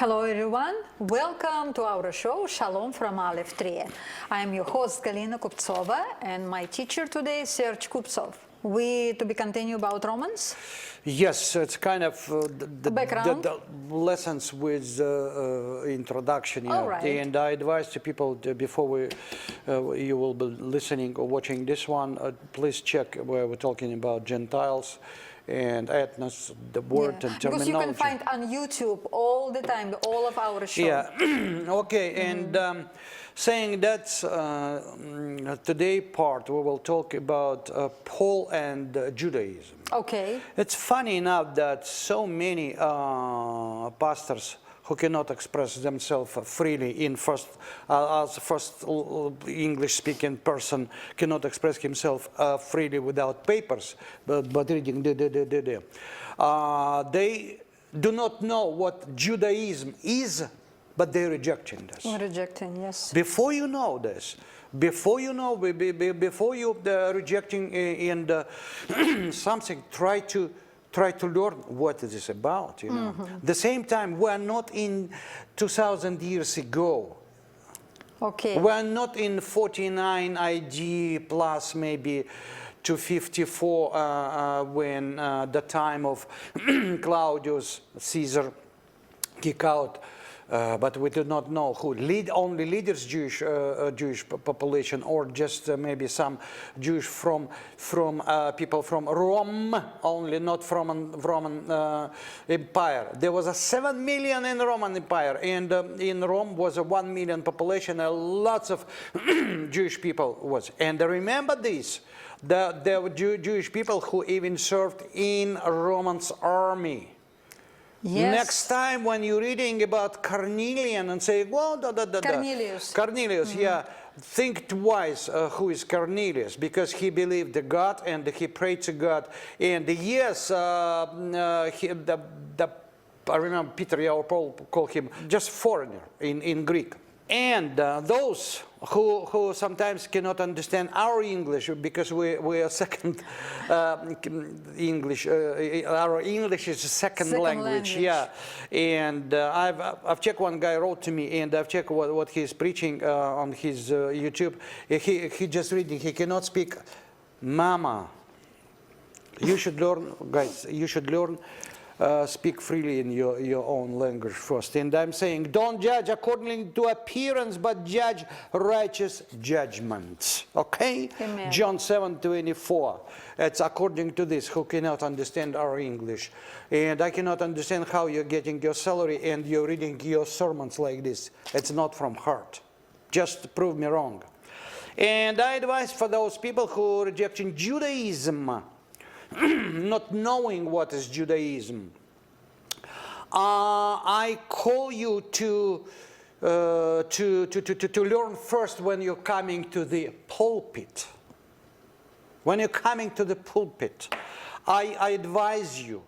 Hello everyone, welcome to our show Shalom from Aleph 3. I am your host Galina Kuptsova and my teacher today is Serge Kuptsov. To be continue about Romans? Yes, it's kind of Background? the lessons with introduction. Yeah. All right. And I advise to people before you will be listening or watching this one, please check where we're talking about Gentiles and ethnos, the word and terminology. Because you can find on YouTube all the time, all of our shows. Yeah, okay, and saying that today part we will talk about Paul and Judaism. Okay. It's funny enough that so many pastors who cannot express themselves freely in as first English-speaking person cannot express himself freely without papers, but reading they do not know what Judaism is, but they're rejecting this. Rejecting, yes. Before you know this, before you rejecting and something, try to learn what it is about, you know. The same time, we're not in 2,000 years ago. Okay. We're not in 49 AD plus maybe 254 when the time of Claudius Caesar kicked out. But we do not know who only leaders Jewish population, or just maybe some Jewish from people from Rome only, not from Roman Empire. There was a 7 million in Roman Empire, and in Rome was a 1 million population, and lots of Jewish people was. And remember this, there were Jewish people who even served in Roman's army. Yes. Next time when you're reading about Cornelian and say, well, Cornelius, yeah, think twice who is Cornelius, because he believed in God and he prayed to God. And yes, I remember Peter or Paul called him just foreigner in Greek. And those who sometimes cannot understand our English, because we are second English, our English is a second language, yeah. And I've checked, one guy wrote to me, and I've checked what he's preaching on his YouTube. He just reading, he cannot speak Mama. You should learn, guys, you should learn. Speak freely in your own language first. And I'm saying, don't judge according to appearance, but judge righteous judgments. Okay? Amen. John 7:24. It's according to this, who cannot understand our English. And I cannot understand how you're getting your salary and you're reading your sermons like this. It's not from heart. Just prove me wrong. And I advise for those people who are rejecting Judaism, not knowing what is Judaism, I call you to learn first when you're coming to the pulpit. When you're coming to the pulpit, I advise you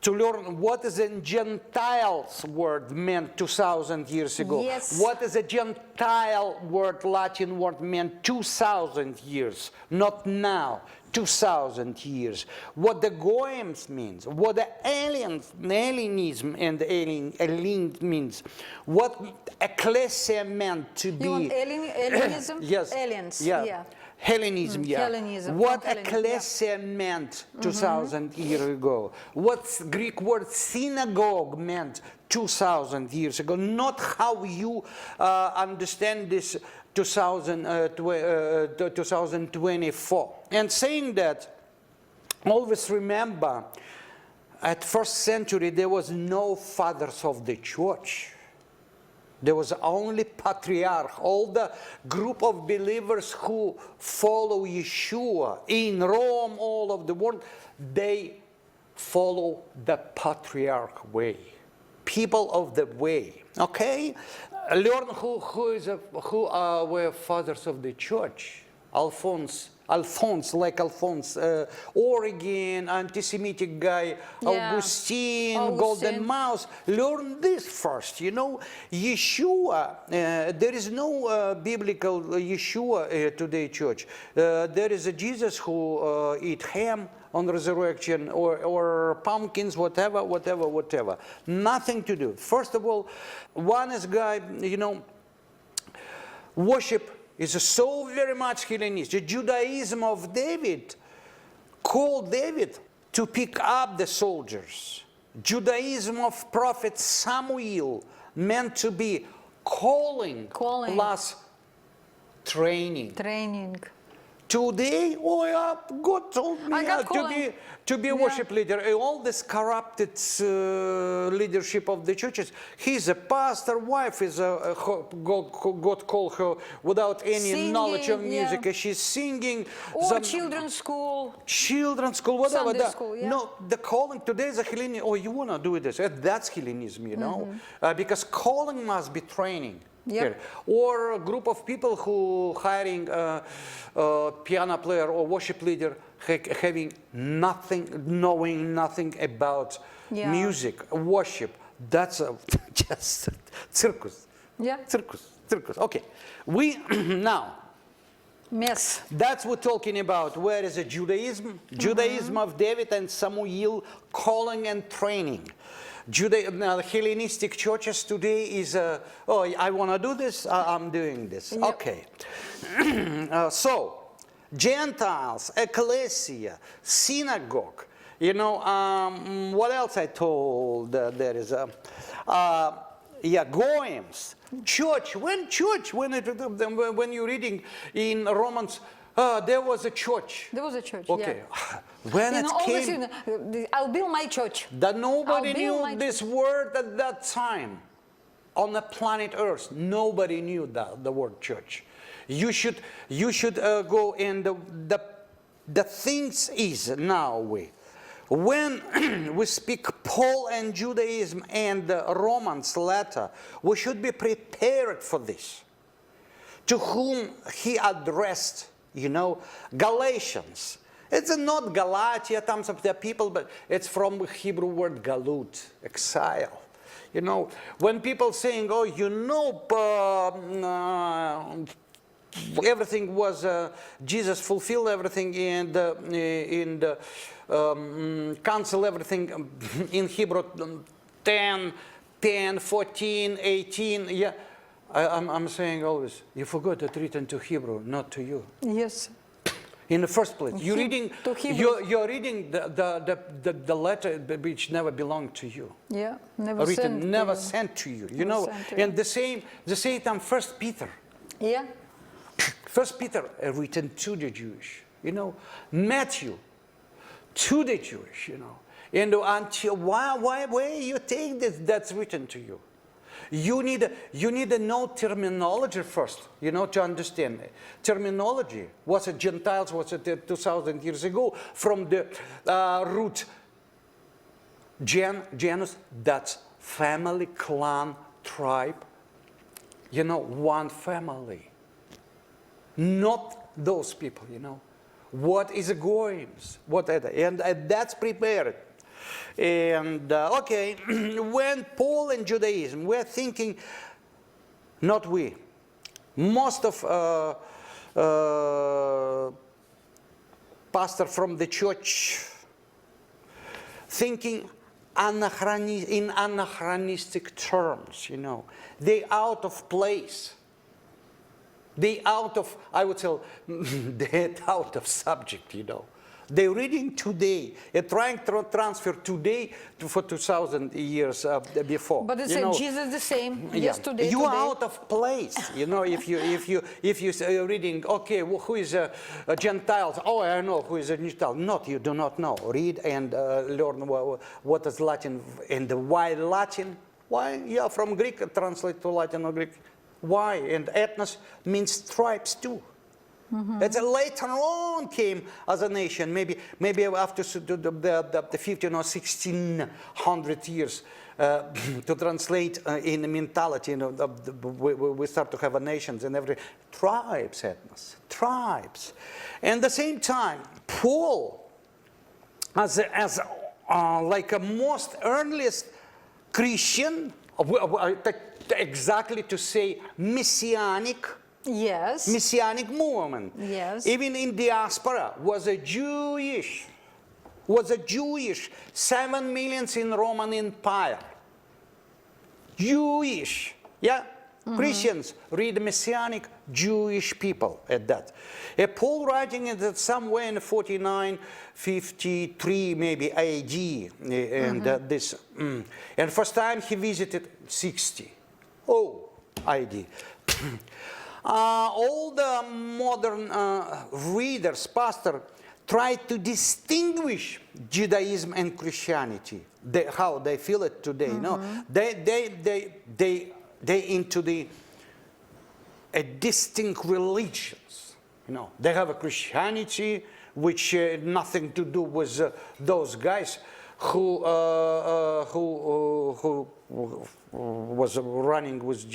to learn what is a Gentiles word meant 2,000 years ago. Yes. What is a Gentile word, Latin word meant 2,000 years, not now. 2,000 years. What the Goyim means, what the Hellenism and Hellen means, what ecclesia meant to be. You want Hellenism? Yes. Aliens. Yeah. Hellenism, yeah. Hellenism. What Hellen, ecclesia meant 2,000 years ago. What Greek word synagogue meant 2,000 years ago. Not how you understand this 2024. And saying that, always remember, at first century there was no fathers of the church. There was only patriarch. All the group of believers who follow Yeshua in Rome, all of the world, they follow the patriarch way. People of the way. Okay? Learn who were fathers of the church. Alphonse Alphonse, Origen, anti-Semitic guy, Augustine, Golden Mouse. Learn this first, you know. Yeshua, there is no biblical Yeshua today, church. There is a Jesus who eat ham on resurrection, or pumpkins, whatever. Nothing to do. First of all, oneness guy, you know, worship is so very much Hellenistic. The Judaism of David called David to pick up the soldiers. Judaism of prophet Samuel meant to be calling. Plus training. Today, God told me to be a worship leader. All this corrupted leadership of the churches. He's a pastor, wife is God called her without any knowledge of music. She's singing. Or children's school. Children's school, whatever. Sunday school, No, the calling today is a Hellenism. Oh, you want to do this? That's Hellenism, you know. Because calling must be training. Yep. Or a group of people who hiring a piano player or worship leader having nothing, knowing nothing about music, worship. That's just circus. Yeah. Circus. Okay. We now. Yes. That's what we're talking about. Where is the Judaism? Judaism of David and Samuel, calling and training. Hellenistic churches today is, I want to do this, I'm doing this. Yep. Okay. So, Gentiles, ecclesia, synagogue, you know, what else I told? There is goyim, church. When you're reading in Romans, there was a church. There was a church. Okay. Yeah. When it came, I'll build my church. That nobody knew this word at that time on the planet Earth. Nobody knew the word church. You should go in the things is now when we speak Paul and Judaism and the Romans letter, we should be prepared for this. To whom he addressed, you know, Galatians. It's not Galatia, some of the people, but it's from the Hebrew word galut, exile. You know, when people saying, oh, you know, everything was, Jesus fulfilled everything in the cancel everything in Hebrew 10, 14, 18, yeah. I'm saying always, you forgot that written to Hebrew, not to you. Yes. In the first place, you're reading the letter which never belonged to you. Yeah, never sent to you. You know, and the same time, First Peter. Yeah. First Peter written to the Jewish. You know, Matthew to the Jewish. You know, and until why you take this? That's written to you. You need to know terminology first, you know, to understand it. Terminology. Was it Gentiles? Was it 2,000 years ago? From the root genus, that's family, clan, tribe. You know, one family. Not those people, you know. What is a goyim? And that's prepared. And okay, when Paul and Judaism were thinking, not we, most of pastor from the church thinking in anachronistic terms, you know, they out of place. They out of, I would say, they out of subject, you know. They're reading today, trying to transfer today for 2,000 years before. But it's Jesus the same, yesterday, you today. are out of place, you know. If you reading, okay, well, who is Gentiles? Oh, I know who is a Gentile. Not, you do not know. Read and learn what is Latin and why Latin. Why? Yeah, from Greek translate to Latin or Greek. Why? And ethnos means tribes too. It's later on came as a nation, maybe after the 15 or 1600 years. To translate in the mentality, we start to have a nations and every tribes, ethnos, tribes. And at the same time, Paul, as like a most earliest Christian, exactly to say messianic. Yes. Messianic movement. Yes. Even in diaspora was a Jewish. 7 million in Roman Empire. Jewish, yeah. Christians read Messianic Jewish people at that. Paul writing it somewhere in 49, 53 maybe AD, and this. And first time he visited 60. Oh, AD. All the modern readers, pastors, try to distinguish Judaism and Christianity. How they feel it today. No, they into the distinct religions. They have a Christianity which nothing to do with those guys who was running with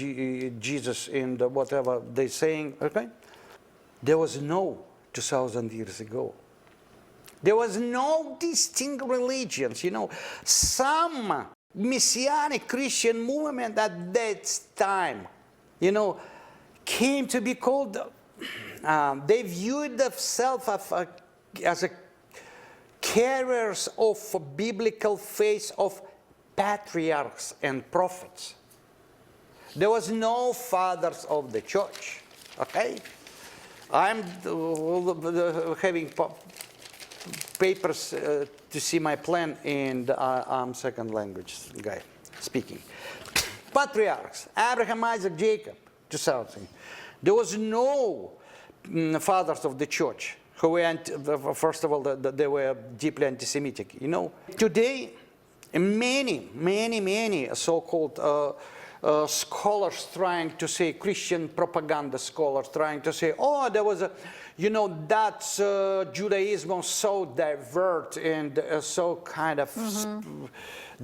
Jesus and whatever they saying. Okay, there was no 2,000 years ago. There was no distinct religions, Some Messianic Christian movement at that time, came to be called, they viewed themselves as a carriers of biblical faith of patriarchs and prophets. There was no fathers of the church, okay? I'm having papers to see my plan, and I'm second language guy speaking. Patriarchs, Abraham, Isaac, Jacob, 2000. There was no fathers of the church who were, first of all, they were deeply anti-Semitic. Today, many so-called scholars trying to say, Christian propaganda scholars trying to say, oh, there was a, that's Judaism was so diverse and so kind of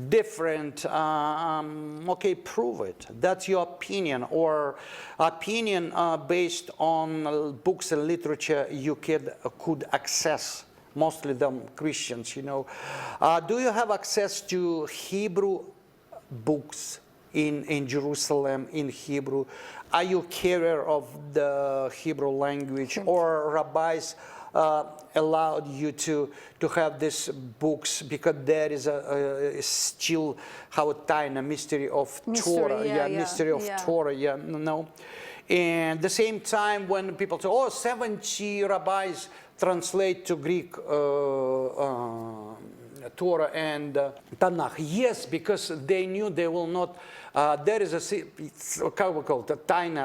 different. Okay, prove it. That's your opinion, or opinion based on books and literature you could access. Mostly them Christians, Do you have access to Hebrew books in Jerusalem, in Hebrew? Are you carrier of the Hebrew language, or rabbis allowed you to have these books because there is a still how tiny mystery of Torah, mystery of Torah, And the same time when people say, oh, 70 rabbis translate to Greek Torah and Tanakh. Yes, because they knew they will not. There is it's how we call it, a tiny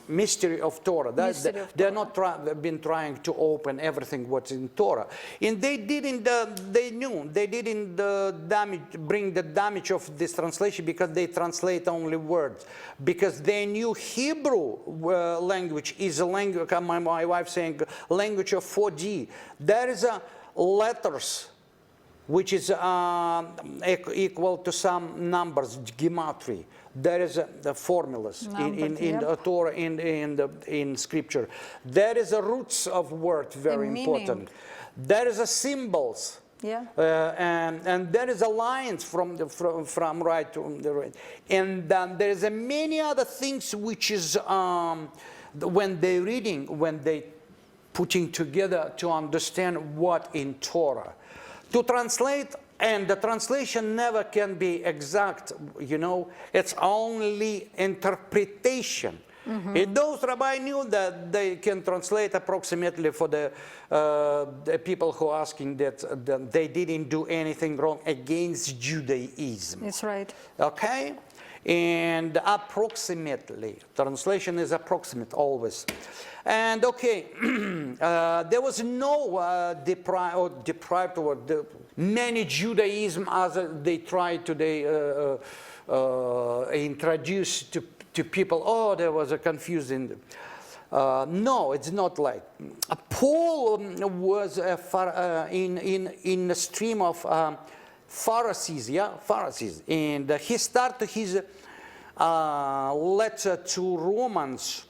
mystery of Torah. They're not been trying to open everything what's in Torah, and they didn't. They knew they didn't bring the damage of this translation because they translate only words. Because they knew Hebrew language is a language. My wife saying language of 4D. There is a letters which is equal to some numbers, gematria. There is the formulas in the Torah, in Scripture. There is a roots of word, very important. There is a symbols. Yeah. And there is a lines from right to the right. And there is a many other things which is when they reading, when they putting together to understand what in Torah. To translate, and the translation never can be exact, it's only interpretation. And those rabbis knew that they can translate approximately for the people who are asking that they didn't do anything wrong against Judaism. That's right. Okay? And approximately, translation is approximate always. And okay, there was no deprived or many Judaism as they try today introduce to people. Oh, there was a confusing. No, it's not like. Paul was in the stream of Pharisees, and he started his letter to Romans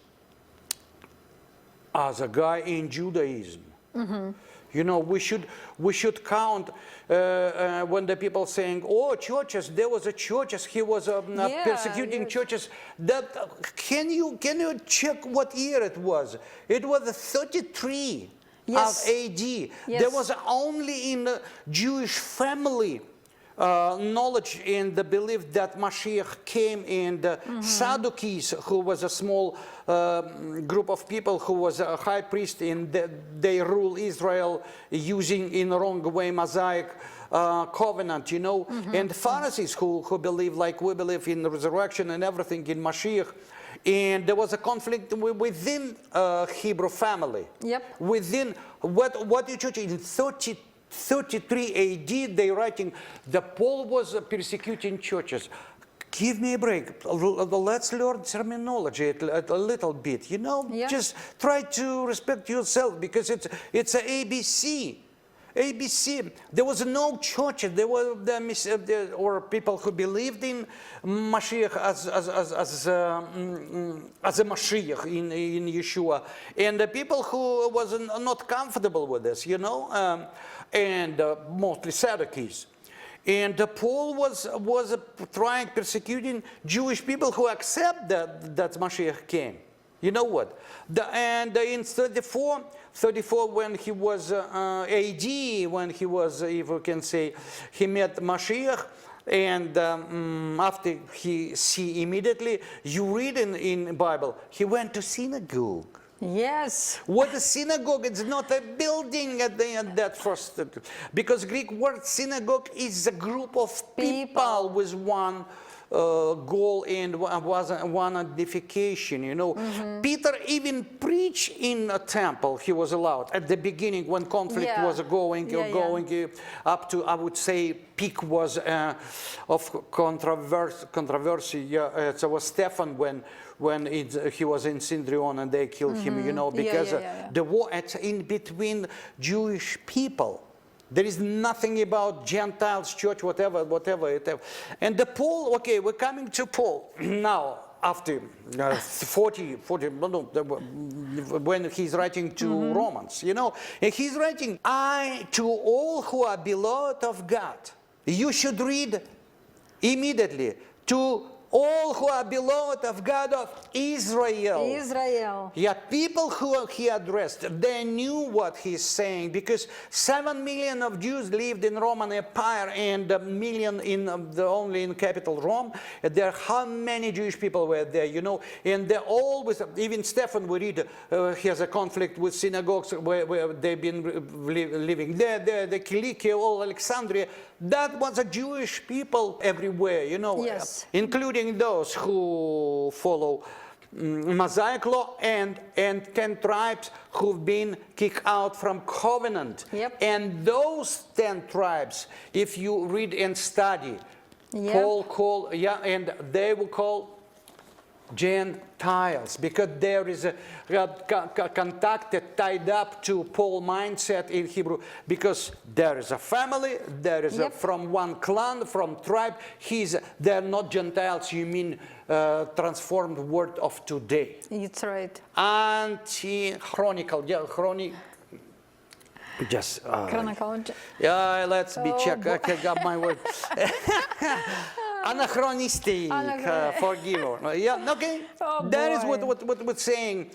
as a guy in Judaism. You know, we should count when the people saying, "Oh, churches, there was a churches. He was persecuting churches." That can you check what year it was? It was 33 of AD. There was only in the Jewish family knowledge and the belief that Mashiach came, and Sadducees, who was a small group of people who was a high priest, and they rule Israel using in the wrong way Mosaic covenant, you know, and Pharisees who believe like we believe in the resurrection and everything in Mashiach. And there was a conflict within Hebrew family. Within what the church in 33 AD, they writing that Paul was persecuting churches. Give me a break. Let's learn terminology a little bit. You know, just try to respect yourself, because it's a ABC. ABC. There was no church. There were or people who believed in Mashiach as a Mashiach in Yeshua, and the people who was not comfortable with this, you know, and mostly Sadducees. And Paul was trying persecuting Jewish people who accept that Mashiach came. You know what? And in 34, when he was AD, when he was, if we can say, he met Mashiach, and after he see immediately, you read in the Bible, he went to synagogue. Yes. What a synagogue? It's not a building at that first, because Greek word synagogue is a group of people with one goal and one identification, you know. Peter even preached in a temple. He was allowed at the beginning when conflict was going up to, I would say, peak was of controversy. It was Stephen when he was in Syndrion and they killed him, you know, because the war in between Jewish people. There is nothing about Gentiles, church, whatever. And the Paul, okay, we're coming to Paul now, after 40, when he's writing to Romans, you know, and he's writing, "I, to all who are beloved of God," you should read immediately, "to all who are beloved of God of Israel." Israel. Yeah, people who he addressed, they knew what he's saying, because 7 million of Jews lived in Roman Empire and 1 million only in capital Rome. There, how many Jewish people were there, you know? And they always, even Stephen, we read, he has a conflict with synagogues where they've been living there, the Kilikia, all Alexandria. That was a Jewish people everywhere, you know, including those who follow Mosaic law and 10 tribes who've been kicked out from covenant. And those 10 tribes, if you read and study, Paul called, and they will call Gentiles, because there is a contacted, tied up to Paul mindset in Hebrew, because there is a family, there is a, from one clan, from tribe. They're not Gentiles, you mean transformed word of today. It's right. Anti-chronicle, just Chronology. let's be check. I got my word. Anachronistic, forgive. Okay. That is what we're saying.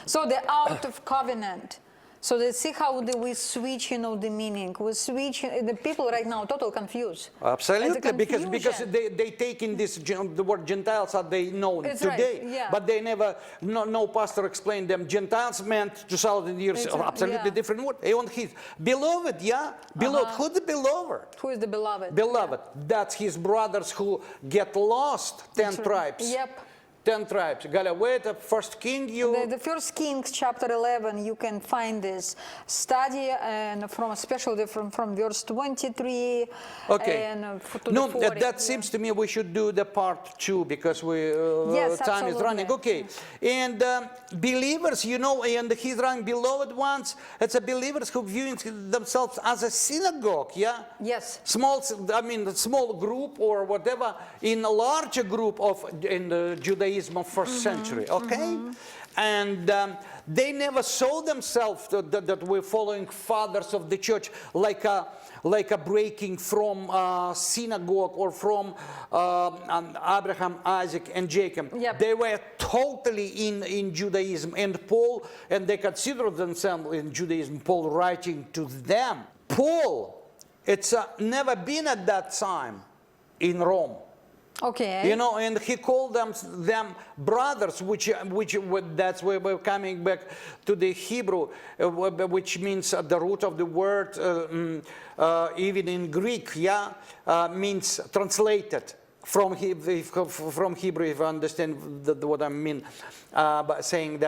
So the out of covenant. So let's see how we switch, you know, the meaning. We switch. The people right now total confused. Absolutely, because they take in this the word Gentiles are they known today, but they never no pastor explained them. Gentiles meant 2,000 years absolutely different word. Even his beloved, beloved. Who's the beloved? Who is the beloved? Beloved. That's his brothers who get lost. 10 tribes. 10 tribes. Galia, wait, First King, you... The First Kings chapter 11, you can find this study, and especially from verse 23. Okay. And to No, the 40, that seems to me we should do the part 2 because Yes, time is absolutely. running. Okay. And believers, you know, and he's writing, beloved ones, it's a believers who viewing themselves as a synagogue, yeah? Yes. Small group or whatever, in a larger group in the Judaism of first century, okay? And they never saw themselves that we're following fathers of the church like a breaking from synagogue or from Abraham, Isaac, and Jacob. Yep. They were totally in Judaism, and Paul, and they considered themselves in Judaism. Paul writing to them. Paul, it's never been at that time in Rome. Okay. You know, and he called them brothers, which that's where we're coming back to the Hebrew, which means the root of the word, even in Greek, yeah, means translated from Hebrew, if you understand what I mean, by saying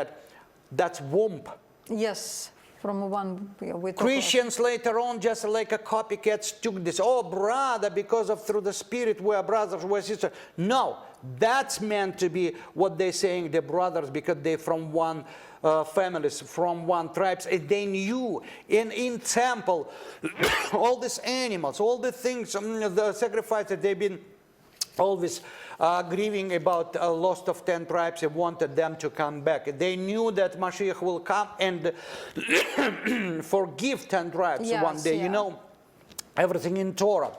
that's womb. Yes. From one we Christians later on, just like a copycats, took this. Oh, brother, because of through the Spirit we're brothers, we're sisters. No, that's meant to be what they're saying, the brothers, because they're from one families, from one tribes. And they knew in temple, all these animals, all the things, the sacrifices, they've been always grieving about a loss of 10 tribes and wanted them to come back. They knew that Mashiach will come and forgive 10 tribes one day, you know, everything in Torah.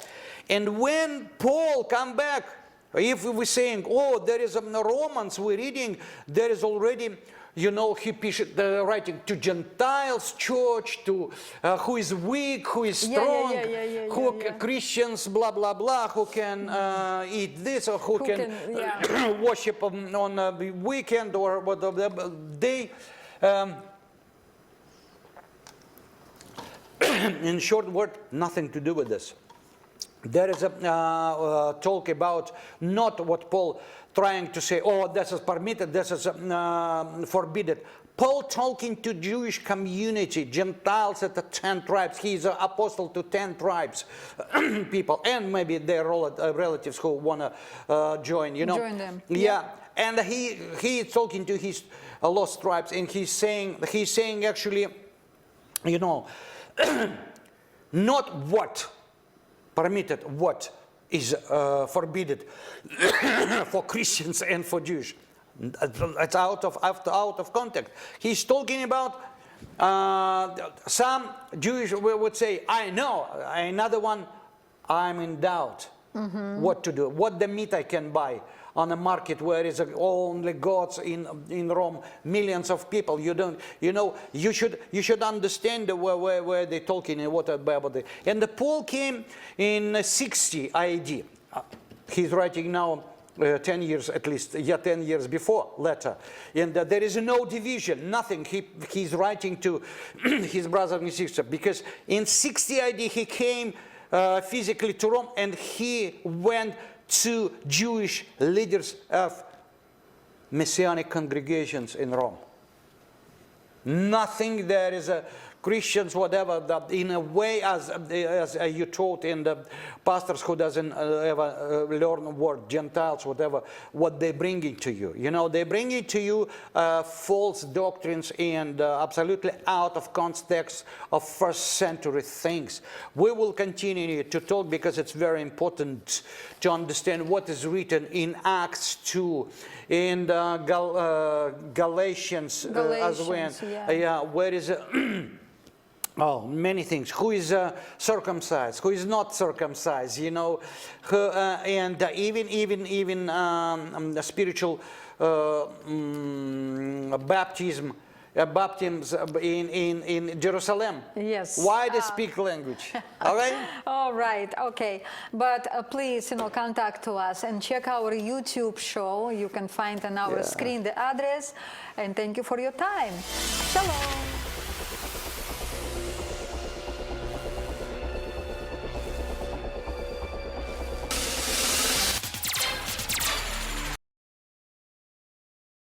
And when Paul come back, if we're saying, oh, there is Romans, we're reading, there is already, you know, he writing to Gentiles church, to who is weak, who is strong, who Christians, blah, blah, blah, who can eat this, or who can worship on a weekend or whatever day. In short word, nothing to do with this. There is a talk about not what Paul trying to say, oh, this is permitted, this is forbidden. Paul talking to Jewish community, Gentiles at the 10 tribes. He's an apostle to 10 tribes people, and maybe their relatives who want to join, you know. Join them. Yeah, and he is talking to his lost tribes, and he's saying actually, you know, not what permitted, what is forbidden for Christians and for Jews. It's out of context. He's talking about some Jewish would say, I know. Another one, I'm in doubt what to do, what the meat I can buy on a market where is only gods in Rome, millions of people. You don't, you know, you should understand where they're talking and what about it. And the Paul came in 60 AD. He's writing now 10 years at least, 10 years before letter. And there is no division, nothing. He's writing to his brother and sister, because in 60 AD he came physically to Rome, and he went to Jewish leaders of Messianic congregations in Rome. Nothing there is a Christians, whatever, that in a way, as you taught in the pastors who doesn't ever learn word, Gentiles, whatever, what they bringing to you. You know, they bringing to you false doctrines and absolutely out of context of first century things. We will continue to talk because it's very important to understand what is written in Acts 2, in Galatians as well. Where is oh, many things. Who is circumcised? Who is not circumcised? You know, and even the spiritual baptisms in Jerusalem. Yes. Why they speak language? All right. All right. Okay. But please, you know, contact us and check our YouTube show. You can find on our screen the address. And thank you for your time. Shalom.